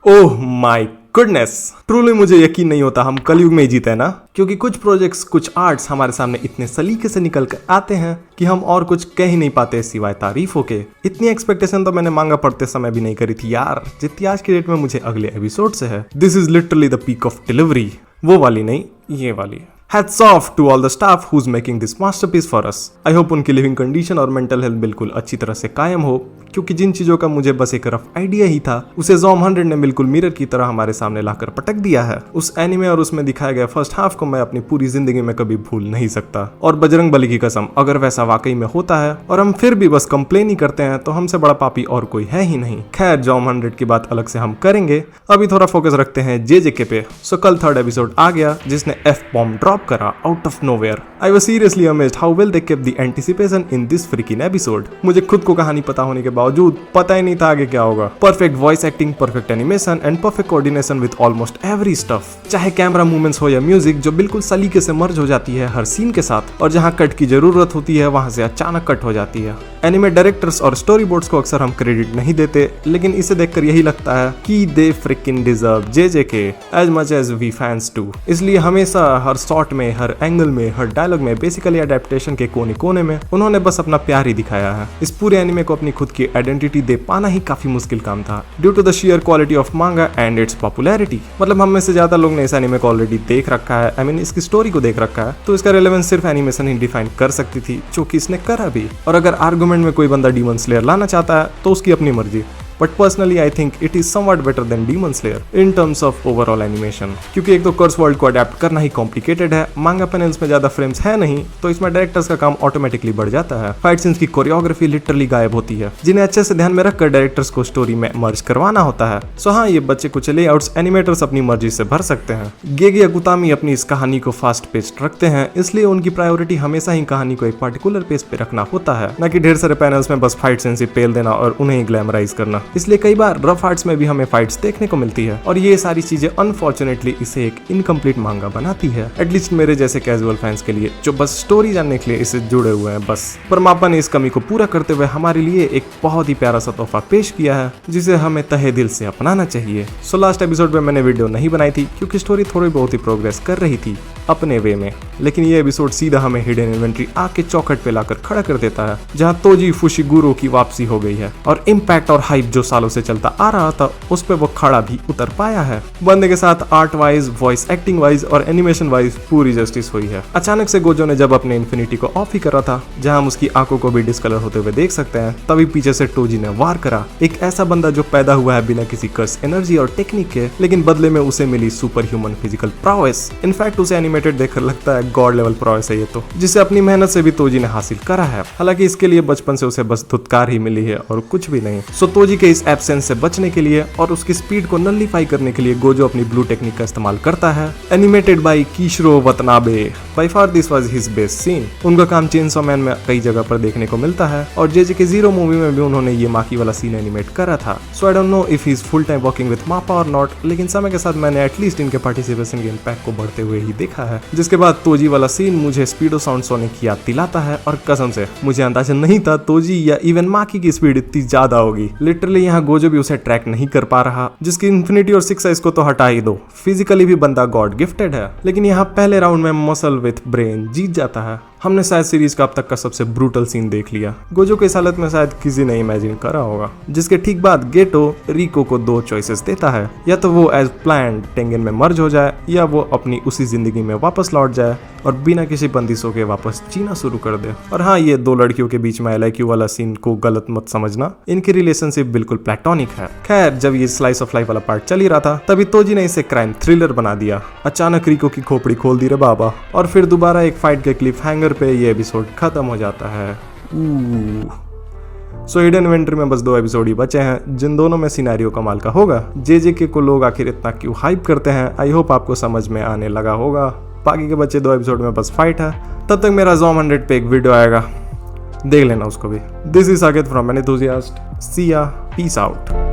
Oh my goodness, truly मुझे यकीन नहीं होता हम कलयुग में ही जीते हैं ना, क्योंकि कुछ प्रोजेक्ट्स, कुछ आर्ट्स हमारे सामने इतने सलीके से निकल कर आते हैं कि हम और कुछ कह ही नहीं पाते सिवाय तारीफों के। इतनी एक्सपेक्टेशन तो मैंने मांगा पढ़ते समय भी नहीं करी थी यार, जितनी आज की डेट में मुझे अगले एपिसोड से है। This is literally the peak of delivery, वो वाली नहीं, ये वाली। Hats off to all the staff who's making this masterpiece for us. I hope उनकी लिविंग कंडीशन और मेंटल हेल्थ बिल्कुल अच्छी तरह से कायम हो, क्योंकि जिन चीजों का मुझे बस एक रफ आइडिया ही था उसे ज़ॉम 100 ने बिल्कुल मिरर की तरह हमारे सामने लाकर पटक दिया है। उस एनिमे और उसमें दिखाया गया फर्स्ट हाफ को मैं अपनी पूरी जिंदगी में कभी भूल नहीं सकता। और बजरंग बली की कसम, अगर वैसा वाकई में होता है और हम फिर भी बस कंप्लेन ही करते हैं तो हमसे बड़ा पापी और कोई है ही नहीं। खैर, ज़ॉम 100 की बात अलग से हम करेंगे, अभी थोड़ा फोकस रखते हैं जेजेके पे। सो कल 3rd एपिसोड आ गया जिसने एफ बॉम्ब ड्रॉप करा out of nowhere. I was seriously amazed how well they kept the anticipation in this freaking episode. मुझे खुद को कहानी पता होने के बावजूद पता ही नहीं था आगे क्या होगा। Perfect voice acting, perfect animation and perfect coordination with almost every stuff. चाहे कैमरा मूवमेंट्स हो या म्यूजिक जो बिल्कुल सलीके से मर्ज हो जाती है हर सीन के साथ, और जहाँ कट की जरूरत होती है वहां से अचानक कट हो जाती है। एनिमे डायरेक्टर्स और स्टोरी बोर्ड्स को अक्सर हम क्रेडिट नहीं देते, लेकिन इसे देखकर यही लगता है कि they freaking deserve JJK as much as we fans too. इसलिए हमेशा हर शॉट में, हर एंगल में, हर डायलॉग में, बेसिकली अडेप्टेशन के कोने कोने में उन्होंने बस अपना प्यार ही दिखाया है। इस पूरे एनिमे को अपनी खुद की आइडेंटिटी दे पाना ही काफी मुश्किल काम था, due to the share quality of manga and its popularity. मतलब हम में से ज्यादा लोग ने इस एनिमे को ऑलरेडी देख रखा है, आई मीन इसकी स्टोरी को देख रखा है, तो इसका रेलेवेंस सिर्फ एनिमेशन ही डिफाइन कर सकती थी, जो कि इसने करा भी। और अगर आर्गुमेंट में कोई बंदा डीमन स्लेयर लाना चाहता है तो उसकी अपनी मर्जी, but personally I think it is somewhat better than demon slayer in terms of overall animation. क्योंकि एक तो कर्स वर्ल्ड को अडेप्ट करना ही कॉम्प्लिकेटेड है, मांगा पैनल्स में ज्यादा फ्रेम्स है नहीं, तो इसमें डायरेक्टर्स का काम ऑटोमेटिकली बढ़ जाता है। फाइट सीन्स की कोरियोग्राफी लिटरली गायब होती है, जिन्हें अच्छे से ध्यान में रखकर डायरेक्टर्स को स्टोरी में मर्ज करवाना होता है। सो हाँ, ये बच्चे कुछ लेआउट्स एनिमेटर्स अपनी मर्जी से भर सकते हैं। गेगी अकुतामी अपनी इस कहानी को फास्ट पेस्ड रखते हैं, इसलिए उनकी प्रायोरिटी हमेशा ही कहानी को एक पर्टिकुलर पेस पे रखना होता है, न कि ढेर सारे पैनल्स में बस फाइट सीन्स ही पेल देना और उन्हें ग्लैमराइज करना। इसलिए कई बार रफ आर्ट्स में भी हमें फाइट्स देखने को मिलती है, और ये सारी चीजें अनफॉर्चुनेटली इसे एक इनकम्प्लीट मांगा बनाती है, एटलीस्ट मेरे जैसे कैजुअल फैंस के लिए जो बस स्टोरी जानने के लिए इसे जुड़े हुए हैं बस। पर मापा ने इस कमी को पूरा करते हुए हमारे लिए एक बहुत ही प्यारा सा तोहफा पेश किया है, जिसे हमें तहे दिल से अपनाना चाहिए। सो लास्ट एपिसोड में मैंने वीडियो नहीं बनाई थी क्योंकि स्टोरी थोड़ी बहुत ही प्रोग्रेस कर रही थी अपने वे में, लेकिन ये एपिसोड सीधा हमें हिडन इन्वेंट्री आके चौखट पे लाकर खड़ा कर देता है, जहाँ तोजी फुशिगुरो की वापसी हो गई है, और इम्पैक्ट और हाइप जो सालों से चलता आ रहा था उस पे वो खड़ा भी उतर पाया है। बंदे के साथ art wise, voice acting wise और एनिमेशन वाइज पूरी जस्टिस हुई है। अचानक से गोजो ने जब अपने इन्फिनिटी को ऑफ ही करा था, जहां हम उसकी आंखों को भी डिस्कलर होते हुए देख सकते हैं, तभी पीछे से टोजी ने वार करा। एक ऐसा बंदा जो पैदा हुआ है बिना किसी कर्स एनर्जी और टेक्निक के, लेकिन बदले में उसे मिली super human physical prowess. In fact उसे एनिमेटेड देखकर लगता है गॉड लेवल प्रोवेस है ये तो, जिसे अपनी मेहनत से भी तोजी ने हासिल करा है। हालांकि इसके लिए बचपन से उसे बस धुतकार ही मिली है और कुछ भी नहीं। सो तोजी के इस एब्सेंस से बचने के लिए और उसकी स्पीड को नलिफाई करने के लिए गोजो अपनी ब्लू टेक्निक का इस्तेमाल करता है। Animated by Kishiro Watanabe, by far this was his best scene. उनका काम चेनसॉ मैन में कई जगह पर देखने को मिलता है, और जेजेके 0 मूवी में भी उन्होंने ये माकी वाला सीन एनिमेट करा था। So I don't know if he is full time working with MAPPA or not, लेकिन समय के साथ मैंने एटलीस्ट इनके पार्टिसिपेशन के इम्पैक्ट को बढ़ते हुए ही देखा है। जिसके बाद तोजी वाला सीन मुझे स्पीडो साउंड सोनिक की याद दिलाता है, और कसम से मुझे अंदाजा नहीं था तोजी या इवन माकी की स्पीड इतनी ज्यादा होगी। लिटरली यहाँ गोजो भी उसे ट्रैक नहीं कर पा रहा, जिसकी इन्फिनिटी और 6 साइज को तो हटा ही दो, फिजिकली भी बंदा गॉड गिफ्टेड है, लेकिन यहाँ पहले राउंड में मसल विथ ब्रेन जीत जाता है। हमने शायद सीरीज का अब तक का सबसे ब्रूटल सीन देख लिया। गोजो को इस हालत में शायद किसी ने इमेजिन करा होगा, जिसके ठीक बाद गेटो रिको को 2 चॉइसेस देता है, या तो वो एज प्लान्ड टेंगन में मर्ज हो जाए, या वो अपनी उसी जिंदगी में वापस लौट जाए और बिना किसी बंदिशों के वापस जीना शुरू कर दे। और हाँ, ये 2 लड़कियों के बीच में LIQ वाला सीन को गलत मत समझना, इनकी रिलेशनशिप बिल्कुल प्लेटोनिक है। खैर, जब ये स्लाइस ऑफ लाइफ वाला पार्ट चल ही रहा था, तभी तोजी ने इसे क्राइम थ्रिलर बना दिया। अचानक रिको की खोपड़ी खोल दी रे बाबा, और फिर दोबारा एक फाइट के क्लिफ हैंगर पे ये एपिसोड खत्म हो जाता है। सो हिडन इन्वेंट्री में बस 2 एपिसोड ही बचे हैं, जिन दोनों में सिनेरियो कमाल का होगा। जेजेके को लोग आखिर इतना क्यों हाइप करते हैं, आई होप आपको समझ में आने लगा होगा। बाकी के बच्चे 2 एपिसोड में बस फाइट है। तब तक मेरा ज़ॉम 100 पे एक वीडियो आएगा, देख लेना उसको भी। This is Saket from an enthusiast. See ya, peace out.